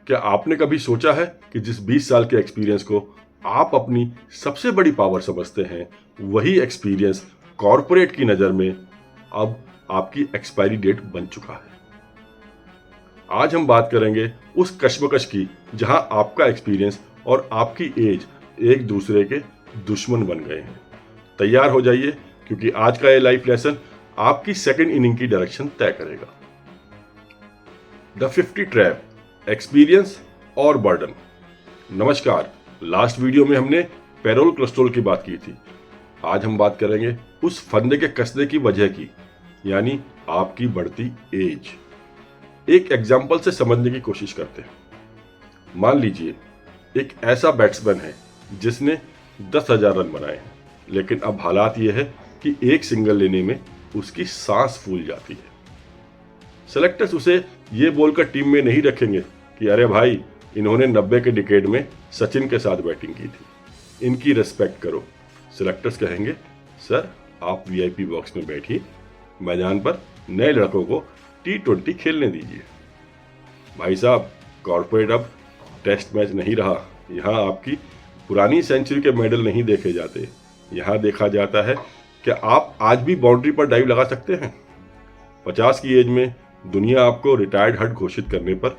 क्या आपने कभी सोचा है कि जिस 20 साल के एक्सपीरियंस को आप अपनी सबसे बड़ी पावर समझते हैं, वही एक्सपीरियंस कॉरपोरेट की नज़र में अब आपकी एक्सपायरी डेट बन चुका है। आज हम बात करेंगे उस कश्मकश की जहां आपका एक्सपीरियंस और आपकी एज एक दूसरे के दुश्मन बन गए हैं। तैयार हो जाइए, क्योंकि आज का ये लाइफ लेसन आपकी सेकंड इनिंग की डायरेक्शन तय करेगा। द 50 ट्रैप, एक्सपीरियंस और बर्डन। नमस्कार, लास्ट वीडियो में हमने पेरोल कोलेस्ट्रॉल की बात की थी। आज हम बात करेंगे उस फंदे के कसने की वजह की, यानी आपकी बढ़ती एज। एक एग्जाम्पल से समझने की कोशिश करते हैं। मान लीजिए एक ऐसा बैट्समैन है जिसने 10,000 रन बनाए हैं, लेकिन अब हालात ये है कि एक सिंगल लेने में उसकी सांस फूल जाती है। सेलेक्टर्स उसे ये बोलकर टीम में नहीं रखेंगे कि अरे भाई, इन्होंने 90 के डिकेड में सचिन के साथ बैटिंग की थी, इनकी रिस्पेक्ट करो। सेलेक्टर्स कहेंगे, सर आप वीआईपी बॉक्स में बैठिए, मैदान पर नए लड़कों को T20 खेलने दीजिए। भाई साहब, कॉर्पोरेट अब टेस्ट मैच नहीं रहा। यहाँ आपकी पुरानी सेंचुरी के मेडल नहीं देखे जाते, यहाँ देखा जाता है कि आप आज भी बाउंड्री पर डाइव लगा सकते हैं। 50 की एज में दुनिया आपको रिटायर्ड हट घोषित करने पर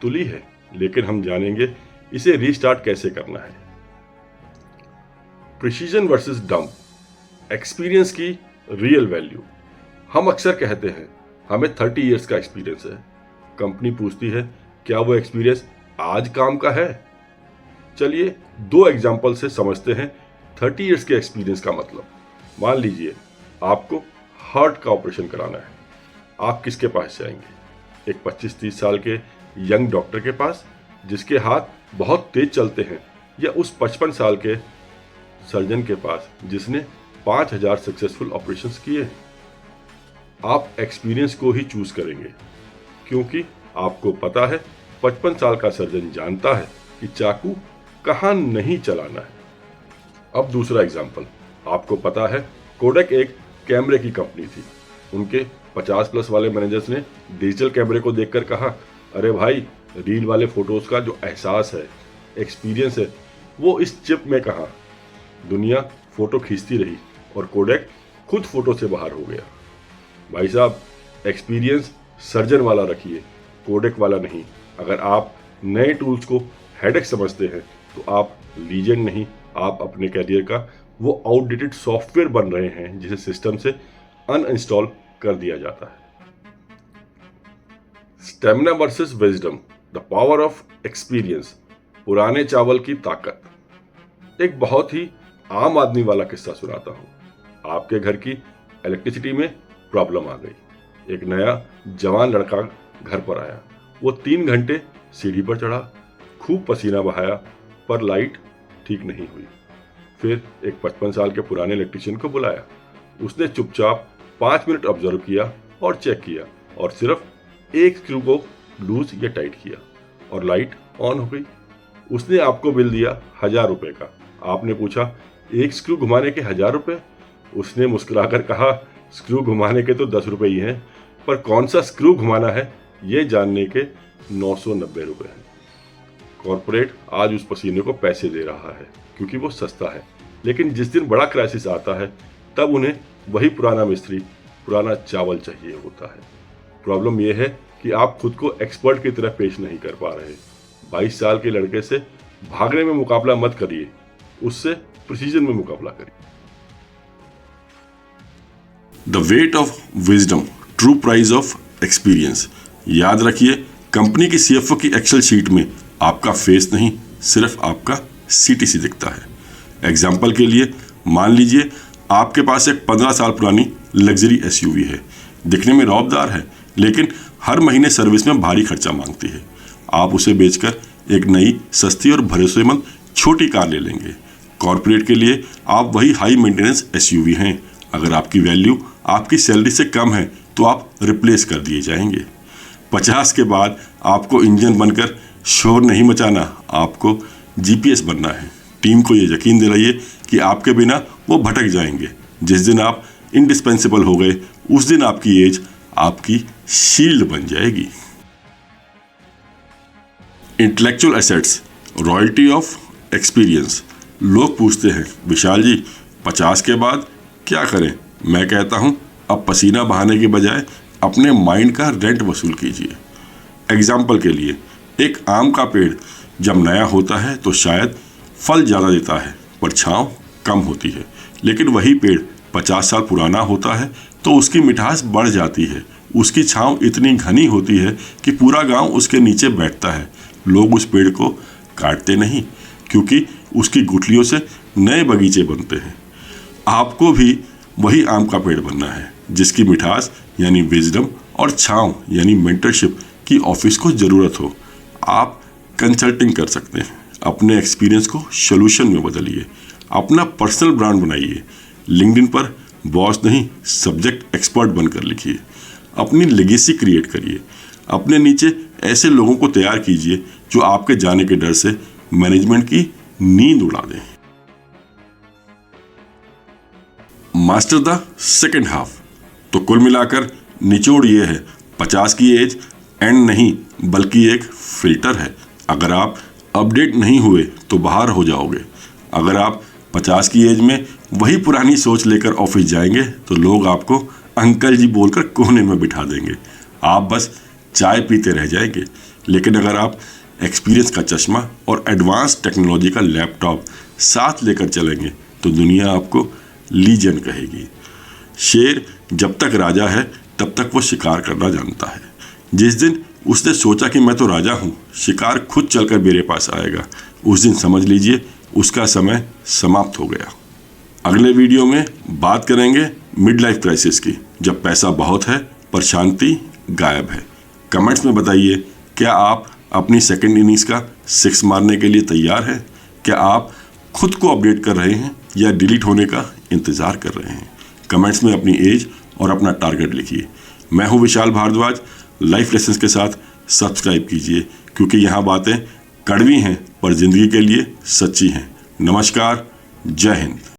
तुली है, लेकिन हम जानेंगे इसे रीस्टार्ट कैसे करना है। प्रिसीजन वर्सेस डंप, एक्सपीरियंस की रियल वैल्यू। हम अक्सर कहते हैं हमें 30 इयर्स का एक्सपीरियंस है। कंपनी पूछती है, क्या वो एक्सपीरियंस आज काम का है? चलिए 2 एग्जाम्पल से समझते हैं 30 इयर्स के एक्सपीरियंस का मतलब। मान लीजिए आपको हार्ट का ऑपरेशन कराना है। आप किसके पास जाएंगे? एक 25-30 साल के यंग डॉक्टर के पास जिसके हाथ बहुत तेज चलते हैं, या उस 55 साल के सर्जन के पास जिसने 5000 सक्सेसफुल ऑपरेशंस किए हैं? आप एक्सपीरियंस को ही चूज करेंगे, क्योंकि आपको पता है 55 साल का सर्जन जानता है कि चाकू कहां नहीं चलाना है। अब दूसरा एग्जाम्पल, आपको पता है कोडक एक कैमरे की कंपनी थी। उनके 50+ वाले मैनेजर्स ने डिजिटल कैमरे को देखकर कहा, अरे भाई, रील वाले फोटोज का जो एहसास है, एक्सपीरियंस है, वो इस चिप में कहाँ? दुनिया फोटो खींचती रही और कोडक खुद फोटो से बाहर हो गया। भाई साहब, एक्सपीरियंस सर्जन वाला रखिए, कोडक वाला नहीं। अगर आप नए टूल्स को हेडेक समझते हैं तो आप लीजेंड नहीं, आप अपने कैरियर का वो आउटडेटेड सॉफ्टवेयर बन रहे हैं जिसे सिस्टम से अनइंस्टॉल कर दिया जाता है। Stamina versus wisdom, the power of experience, पुराने चावल की ताकत। एक बहुत ही आम आदमी वाला किस्सा सुनाता हूं। आपके घर की इलेक्ट्रिसिटी में प्रॉब्लम आ गई। एक नया जवान लड़का घर पर आया। वो 3 घंटे सीढ़ी पर चढ़ा, खूब पसीना बहाया, पर लाइट ठीक नहीं हुई। फिर एक 55 साल के पुराने इलेक्ट्रिशियन को बुलाया। उसने चुपचाप 5 मिनट ऑब्जर्व किया और चेक किया, और सिर्फ एक स्क्रू को लूज या टाइट किया और लाइट ऑन हो गई। उसने आपको बिल दिया 1000 रुपए का। आपने पूछा, एक स्क्रू घुमाने के 1000 रुपए? उसने मुस्कुराकर कहा, स्क्रू घुमाने के तो 10 रुपए ही हैं, पर कौन सा स्क्रू घुमाना है ये जानने के 990 रुपए हैं। कॉर्पोरेट आज उस पसीने को पैसे दे रहा है क्योंकि वो सस्ता है, लेकिन जिस दिन बड़ा क्राइसिस आता है तब उन्हें वही पुराना मिस्त्री, पुराना चावल चाहिए होता है। प्रॉब्लम यह है कि आप खुद को एक्सपर्ट की तरह पेश नहीं कर पा रहे। 22 साल के लड़के से भागने में मुकाबला मत करिए, उससे प्रिसीजन में मुकाबला करिए। The weight of wisdom, true price of experience. याद रखिए, कंपनी की CFO की एक्सेल शीट में आपका फेस नहीं, सिर्फ आपका CTC दिखता है। एग्जाम्पल के लिए, मान लीजिए आपके पास एक 15 साल पुरानी लग्जरी SUV है। दिखने में रौबदार है, लेकिन हर महीने सर्विस में भारी खर्चा मांगती है। आप उसे बेचकर एक नई, सस्ती और भरोसेमंद छोटी कार ले लेंगे। कॉर्पोरेट के लिए आप वही हाई मेंटेनेंस SUV हैं। अगर आपकी वैल्यू आपकी सैलरी से कम है तो आप रिप्लेस कर दिए जाएंगे। 50 के बाद आपको इंजन बनकर शोर नहीं मचाना, आपको GPS बनना है। टीम को ये यकीन दिलाइए कि आपके बिना वो भटक जाएंगे। जिस दिन आप इंडिस्पेंसिबल हो गए, उस दिन आपकी एज आपकी शील्ड बन जाएगी। Intellectual assets, royalty of experience. लोग पूछते हैं विशाल जी 50 के बाद क्या करें? मैं कहता हूं अब पसीना बहाने के बजाय अपने माइंड का रेंट वसूल कीजिए। एग्जाम्पल के लिए, एक आम का पेड़ जब नया होता है तो शायद फल ज़्यादा देता है पर छाँव कम होती है, लेकिन वही पेड़ 50 साल पुराना होता है तो उसकी मिठास बढ़ जाती है। उसकी छाँव इतनी घनी होती है कि पूरा गांव उसके नीचे बैठता है। लोग उस पेड़ को काटते नहीं क्योंकि उसकी गुठलियों से नए बगीचे बनते हैं। आपको भी वही आम का पेड़ बनना है जिसकी मिठास यानी विजडम और छाँव यानी मेंटरशिप की ऑफिस को ज़रूरत हो। आप कंसल्टिंग कर सकते हैं, अपने एक्सपीरियंस को सोल्यूशन में बदलिए, अपना पर्सनल ब्रांड बनाइए। लिंक्डइन पर बॉस नहीं सब्जेक्ट एक्सपर्ट बनकर लिखिए, अपनी लेगेसी क्रिएट करिए, अपने नीचे ऐसे लोगों को तैयार कीजिए जो आपके जाने के डर से मैनेजमेंट की नींद उड़ा दें। Master the second half. तो कुल मिलाकर निचोड़ ये है, 50 की एज एंड नहीं बल्कि एक फिल्टर है। अगर आप अपडेट नहीं हुए तो बाहर हो जाओगे। अगर आप 50 की एज में वही पुरानी सोच लेकर ऑफिस जाएंगे तो लोग आपको अंकल जी बोलकर कोने में बिठा देंगे। आप बस चाय पीते रह जाएंगे। लेकिन अगर आप एक्सपीरियंस का चश्मा और एडवांस टेक्नोलॉजी का लैपटॉप साथ लेकर चलेंगे तो दुनिया आपको लीजेंड कहेगी। शेर जब तक राजा है तब तक वो शिकार करना जानता है। जिस दिन उसने सोचा कि मैं तो राजा हूँ, शिकार खुद चलकर मेरे पास आएगा, उस दिन समझ लीजिए उसका समय समाप्त हो गया। अगले वीडियो में बात करेंगे मिड लाइफ क्राइसिस की, जब पैसा बहुत है पर शांति गायब है। कमेंट्स में बताइए, क्या आप अपनी सेकंड इनिंग्स का 6 मारने के लिए तैयार हैं? क्या आप खुद को अपडेट कर रहे हैं या डिलीट होने का इंतज़ार कर रहे हैं? कमेंट्स में अपनी एज और अपना टारगेट लिखिए। मैं हूं विशाल भारद्वाज। लाइफ लेसन्स के साथ सब्सक्राइब कीजिए क्योंकि यहाँ बातें कड़वी हैं पर ज़िंदगी के लिए सच्ची हैं। नमस्कार, जय हिंद।